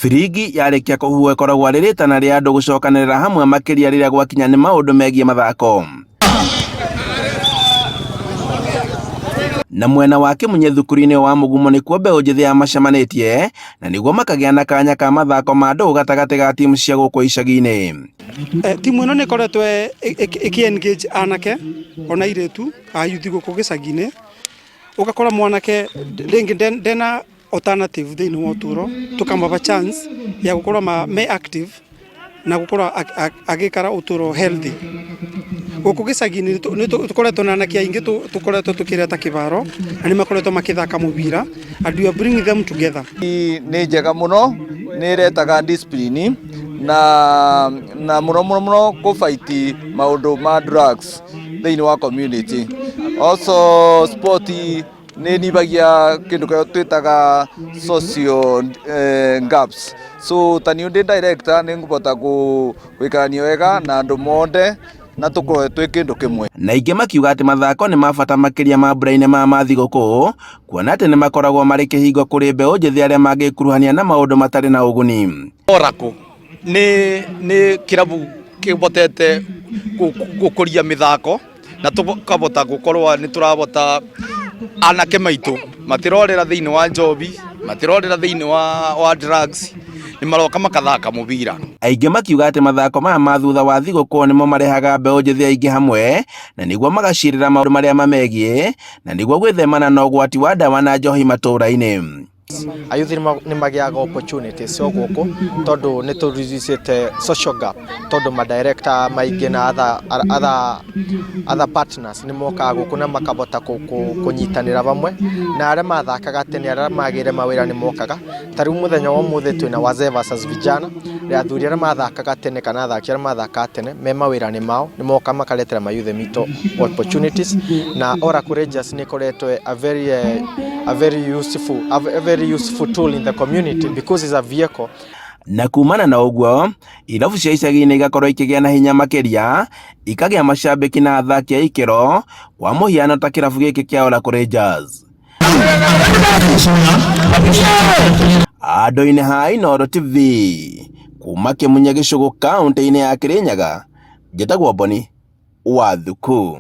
Firigi yarĩkia kũhuhwo ĩkoragwo arĩ rĩtana rĩa andũ gũcokanĩrĩra hamwe makĩria rĩrĩa gwakinya nĩ maũndũ megiĩ mathako. Na mwena wa Kĩmunye thukuru-inĩ wa Mugumo nĩkuo mbeũ njĩthĩ yamacemanĩtie na nĩguo makagĩa na kanya ka mathako ma ndũũ gatagatĩ ga timu cia gũkũ icagi-inĩ. Timu ĩno nĩ ĩkoretwo ĩkĩ-engage anake ona airĩtu a youth gũkũ gĩcagi-inĩ, ũgakora mwanake rĩngĩ ndena alternative thĩinĩ wa ũtũũro, tũkamaba chance ya gũkorwo me active na gũkorwo agĩikara ũtũũro healthy. Gũkũ gĩcagi-inĩ tũkoretwo na anake aingĩ tũkoretwo tũkĩreta kĩbaro na nĩ makoretwo makĩthaka mũbira and we are bringing them together. Nĩ njega mũno, nĩ ĩretaga discipline na mũno kũbaiti maũndũ ma drugs thĩinĩ wa community. Also sport nĩ nibagia kĩndũ kĩrĩa twĩtaga social gaps. So tani ndĩ director nĩ ngũbota gũikarania wega na andũ mothe na tũkorwo twĩ kĩndũ kĩmwe. Na ingĩ makiuga atĩ mathako nĩ mabata makĩria mambura-inĩ ma mathigũkũ, kuona atĩ nĩ makoragwo marĩ kĩhingo kũrĩ mbeũ njĩthĩ arĩa mangĩkuruhania na maũndũ matarĩ na ũguni. Oracle nĩ kĩrabu kĩbotete gũkũria mĩthako na tũkabota gũkorwo nĩ tũrabota anake maitũ matirorera thĩinĩ wa njobi, matirorera thĩinĩ wa drugs, nĩ maroka makathaka mũbira. Aingĩ makiuga atĩ mathako maya ma thutha wa thigũkũ nĩmo marehaga mbeũ njĩthĩ aingĩ hamwe na nĩguo magacirĩra maũndũ marĩa mamegiĩ na nĩguo gwĩthemana na ũgwati wa ndawa na njohi matũũra-inĩ. Ayuthi nĩ magĩaga opportunities cio gũkũ tondũ nĩ tũreducĩte social gap, tondũ madirector maingĩ na other partners nĩ mokaga gũkũ na makabota kũnyitanĩra bamwe, na arĩa mathakaga tene arĩa magĩire mawĩra nĩ mokaga. Ta rĩu mũthenya wa ũmũthĩ twĩna wazee versus vijana, athuri arĩa mathakaga tene kana athaki arĩa mathakaga tene me mawĩra-inĩ mao nĩ moka makaretera mayuthe mitũ opportunities, na Oracle Rangers nĩ ĩkoretwo a very useful tool in the community because it's a vehicle. Na kumana na ũguo, irabu cia icagi-inĩ igakorwo ikĩgĩa na hinya makĩria, ikagĩa macambĩki na athaki a ikĩro, kwa mũhiano ta kĩrabu gĩkĩ kĩa Oracle Rangers. Andũ-inĩ ha Inooro TV, kuma Kĩmunye gĩcũgũ kaũntĩ-inĩ ya Kĩrĩnyaga, njĩtagwo Boni Wathuku.